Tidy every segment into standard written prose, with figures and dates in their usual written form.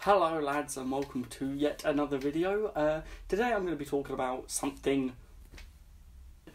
Hello lads and welcome to yet another video. Today I'm going to be talking about something.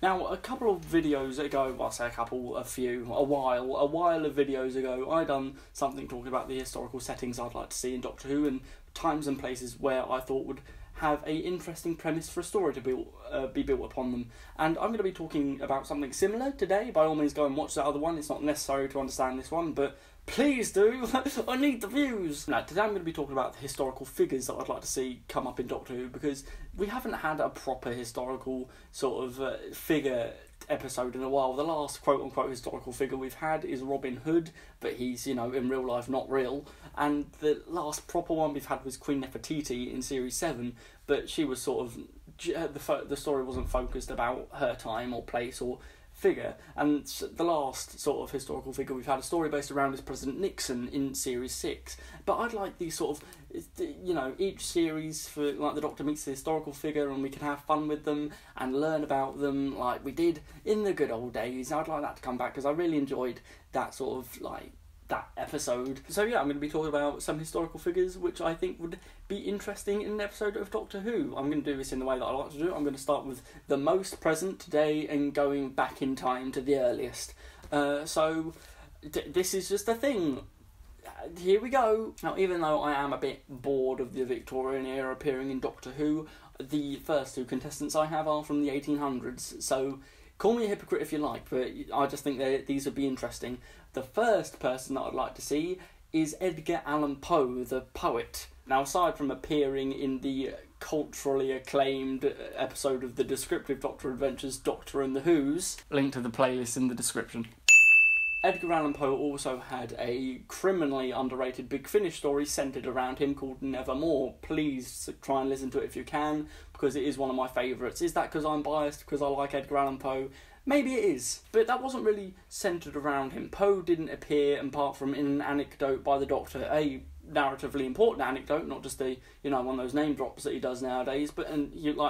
Now a couple of videos ago, well I say a while of videos ago, I done something talking about the historical settings I'd like to see in Doctor Who and times and places where I thought would have a interesting premise for a story to be built upon them. And I'm going to be talking about something similar today. By all means go and watch that other one, it's not necessary to understand this one, but please do! I need the views! Now, today I'm going to be talking about the historical figures that I'd like to see come up in Doctor Who, because we haven't had a proper historical sort of figure episode in a while. The last quote-unquote historical figure we've had is Robin Hood, but he's, you know, in real life not real. And the last proper one we've had was Queen Nefertiti in Series 7, but she was sort of... the story wasn't focused about her time or place or figure, and the last sort of historical figure we've had a story based around is President Nixon in Series 6. But I'd like these sort of, you know, each series for like the Doctor meets the historical figure and we can have fun with them and learn about them like we did in the good old days. I'd like that to come back because I really enjoyed that sort of like that episode. So yeah, I'm going to be talking about some historical figures which I think would be interesting in an episode of Doctor Who. I'm going to do this in the way that I like to do it. I'm going to start with the most present today and going back in time to the earliest. This is just a thing. Here we go. Now, even though I am a bit bored of the Victorian era appearing in Doctor Who, the first two contestants I have are from the 1800s, so call me a hypocrite if you like, but I just think that these would be interesting. The first person that I'd like to see is Edgar Allan Poe, the poet. Now, aside from appearing in the culturally acclaimed episode of the Descriptive Doctor Adventures, Doctor and the Who's, link to the playlist in the description, Edgar Allan Poe also had a criminally underrated Big Finish story centred around him called Nevermore. Please try and listen to it if you can, because it is one of my favourites. Is that because I'm biased, because I like Edgar Allan Poe? Maybe it is, but that wasn't really centred around him. Poe didn't appear apart from in an anecdote by the Doctor, a narratively important anecdote, not just a, you know, one of those name drops that he does nowadays, but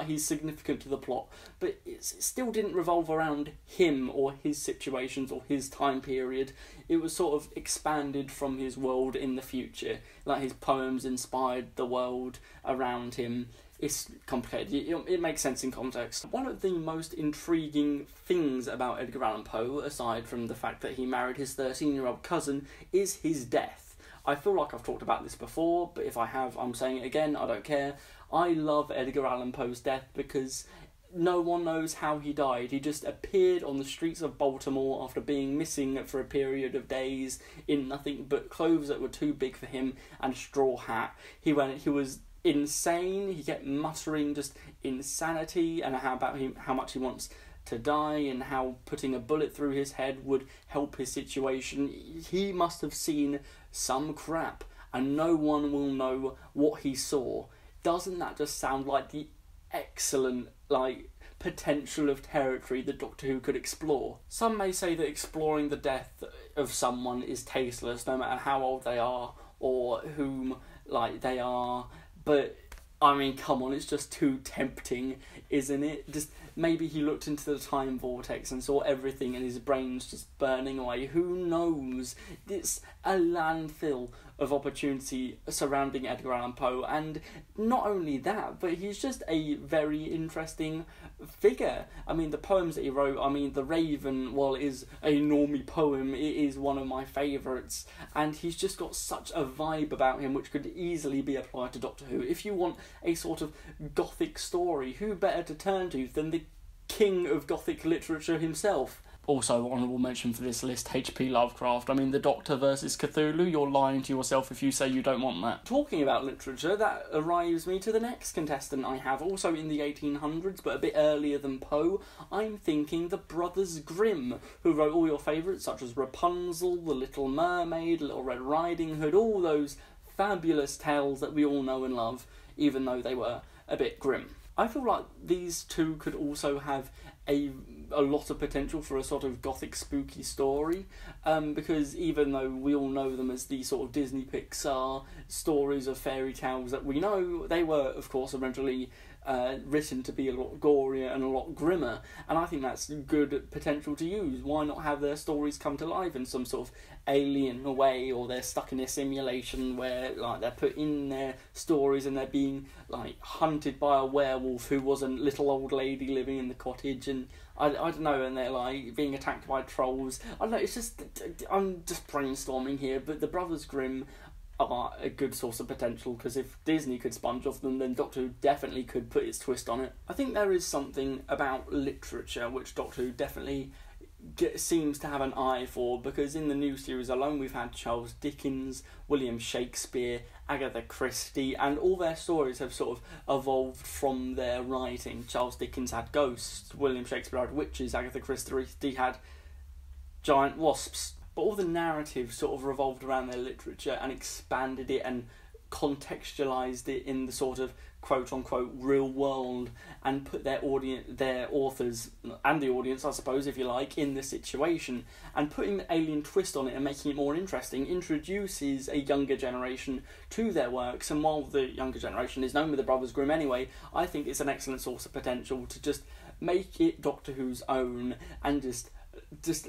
he's significant to the plot. But it still didn't revolve around him or his situations or his time period. It was sort of expanded from his world in the future. Like his poems inspired the world around him. It's complicated. It makes sense in context. One of the most intriguing things about Edgar Allan Poe, aside from the fact that he married his 13-year-old cousin, is his death. I feel like I've talked about this before, but if I have, I'm saying it again, I don't care. I love Edgar Allan Poe's death because no one knows how he died. He just appeared on the streets of Baltimore after being missing for a period of days in nothing but clothes that were too big for him and a straw hat. He was insane. He kept muttering just insanity and how much he wants to die and how putting a bullet through his head would help his situation. He must have seen some crap and no one will know what he saw. Doesn't that just sound like the excellent potential of territory that Doctor Who could explore? Some may say that exploring the death of someone is tasteless, no matter how old they are or whom they are. But, I mean, come on, it's just too tempting, isn't it? Just maybe he looked into the time vortex and saw everything and his brain's just burning away. Who knows? It's a landfill of opportunity surrounding Edgar Allan Poe, and not only that, but he's just a very interesting figure. I mean, the poems that he wrote, I mean, The Raven, while it is a normie poem, it is one of my favourites, and he's just got such a vibe about him which could easily be applied to Doctor Who. If you want a sort of gothic story, who better to turn to than the king of gothic literature himself? Also, honourable mention for this list, H.P. Lovecraft. I mean, the Doctor versus Cthulhu, you're lying to yourself if you say you don't want that. Talking about literature, that arrives me to the next contestant I have, also in the 1800s, but a bit earlier than Poe. I'm thinking the Brothers Grimm, who wrote all your favourites, such as Rapunzel, The Little Mermaid, Little Red Riding Hood, all those fabulous tales that we all know and love, even though they were a bit grim. I feel like these two could also have a lot of potential for a sort of gothic spooky story, because even though we all know them as the sort of Disney Pixar stories of fairy tales that we know, they were of course originally written to be a lot gorier and a lot grimmer, and I think that's good potential to use. Why not have their stories come to life in some sort of alien way, or they're stuck in a simulation where like they're put in their stories and they're being like hunted by a werewolf who was a little old lady living in the cottage, and I don't know, and they're like being attacked by trolls. I don't know, it's just, I'm just brainstorming here, but the Brothers Grimm are a good source of potential, because if Disney could sponge off them, then Doctor Who definitely could put its twist on it. I think there is something about literature which Doctor Who definitely seems to have an eye for, because in the new series alone we've had Charles Dickens, William Shakespeare, Agatha Christie, and all their stories have sort of evolved from their writing. Charles Dickens had ghosts, William Shakespeare had witches, Agatha Christie had giant wasps. But all the narratives sort of revolved around their literature and expanded it and contextualised it in the sort of quote-unquote real world, and put their authors, and the audience, I suppose, if you like, in the situation. And putting the alien twist on it and making it more interesting introduces a younger generation to their works, and while the younger generation is known with the Brothers Grimm anyway, I think it's an excellent source of potential to just make it Doctor Who's own and just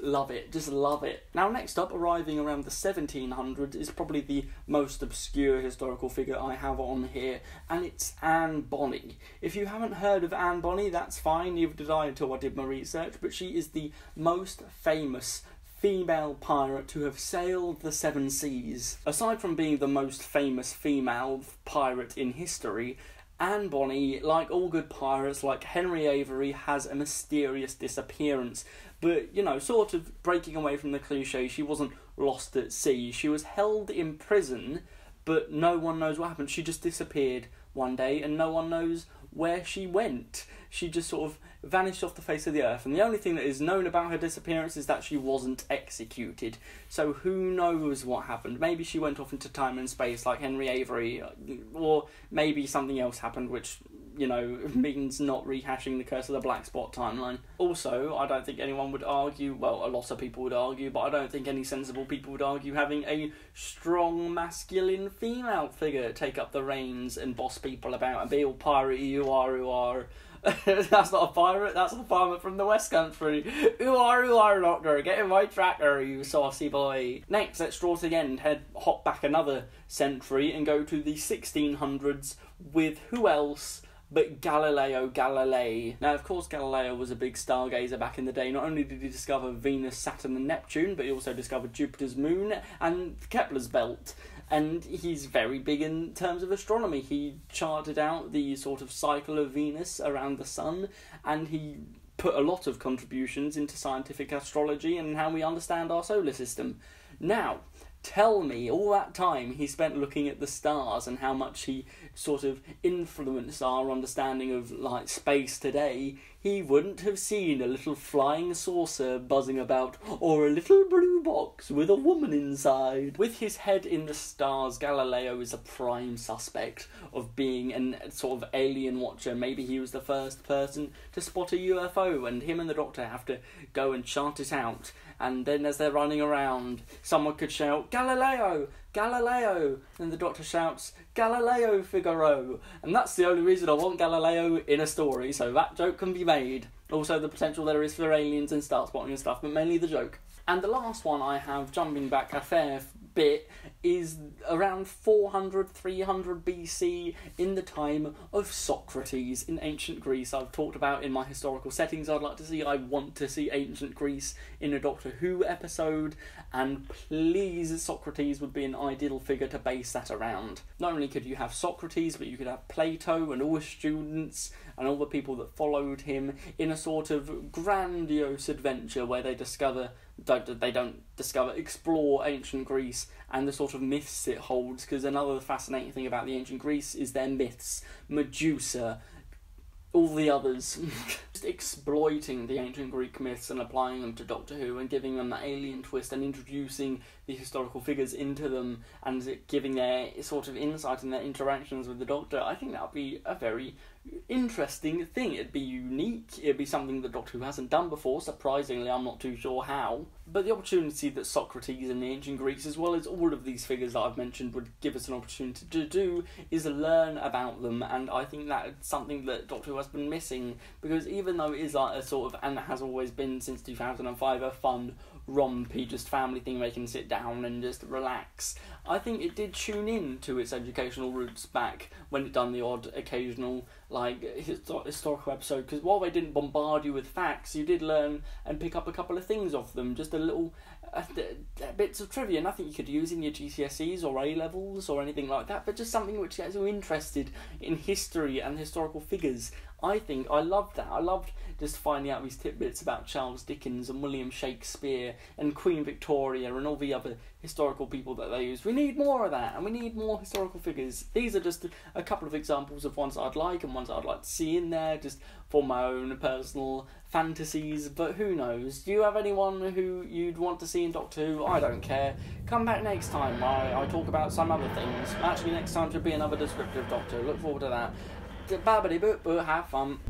love it. Now, next up, arriving around the 1700s, is probably the most obscure historical figure I have on here, and it's Anne Bonny. If you haven't heard of Anne Bonny, that's fine, neither did I until I did my research, but she is the most famous female pirate to have sailed the seven seas. Aside from being the most famous female pirate in history, Anne Bonny, like all good pirates, like Henry Avery, has a mysterious disappearance. But, you know, sort of breaking away from the cliche, she wasn't lost at sea. She was held in prison, but no one knows what happened. She just disappeared one day, and no one knows where she went. She just sort of vanished off the face of the earth, and the only thing that is known about her disappearance is that she wasn't executed. So who knows what happened? Maybe she went off into time and space like Henry Avery, or maybe something else happened which, you know, means not rehashing the Curse of the Black Spot timeline. Also, I don't think anyone would argue, well, a lot of people would argue, but I don't think any sensible people would argue having a strong masculine female figure take up the reins and boss people about and be all piratey, you are. That's not a pirate, that's a farmer from the West Country. Ooh are, Doctor, get in my tractor, you saucy boy. Next, let's draw to the end, hop back another century and go to the 1600s with who else but Galileo Galilei. Now, of course, Galileo was a big stargazer back in the day. Not only did he discover Venus, Saturn and Neptune, but he also discovered Jupiter's moon and Kepler's belt. And he's very big in terms of astronomy. He charted out the sort of cycle of Venus around the sun, and he put a lot of contributions into scientific astrology and how we understand our solar system. Now, tell me, all that time he spent looking at the stars and how much he sort of influenced our understanding of, like, space today, he wouldn't have seen a little flying saucer buzzing about, or a little blue box with a woman inside. With his head in the stars, Galileo is a prime suspect of being a sort of alien watcher. Maybe he was the first person to spot a UFO, and him and the Doctor have to go and chart it out. And then as they're running around, someone could shout, Galileo! Galileo! And the Doctor shouts, Galileo Figaro! And that's the only reason I want Galileo in a story, so that joke can be made. Also the potential there is for aliens and star spotting and stuff, but mainly the joke. And the last one I have, jumping back a fair bit, is around 400-300 BC, in the time of Socrates in ancient Greece. I've talked about in my historical settings I'd like to see. I want to see ancient Greece in a Doctor Who episode, and please, Socrates would be an ideal figure to base that around. Not only could you have Socrates, but you could have Plato and all his students and all the people that followed him in a sort of grandiose adventure where they explore ancient Greece and the sort of myths it holds, because another fascinating thing about the ancient Greece is their myths. Medusa, all the others. exploiting the ancient Greek myths and applying them to Doctor Who and giving them that alien twist and introducing the historical figures into them and giving their sort of insight and their interactions with the Doctor, I think that would be a very interesting thing. It'd be unique, it'd be something that Doctor Who hasn't done before, surprisingly. I'm not too sure how, but the opportunity that Socrates and the ancient Greeks, as well as all of these figures that I've mentioned, would give us an opportunity to do is learn about them, and I think that's something that Doctor Who has been missing, because even though it is like a sort of, and it has always been since 2005, a fun rompy just family thing where you can sit down and just relax, I think it did tune in to its educational roots back when it done the odd occasional like historical episode, because while they didn't bombard you with facts, you did learn and pick up a couple of things off them, just a little bits of trivia, nothing you could use in your GCSEs or A-levels or anything like that, but just something which gets you interested in history and historical figures. I think I loved that. I loved just finding out these tidbits about Charles Dickens and William Shakespeare and Queen Victoria and all the other historical people that they use. We need more of that, and we need more historical figures. These are just a couple of examples of ones I'd like and ones I'd like to see in there, just for my own personal fantasies, but who knows? Do you have anyone who you'd want to see in Doctor Who? I don't care. Come back next time. I talk about some other things. Actually, next time should be another descriptive Doctor Who. Look forward to that. Babbity boop boo, have fun.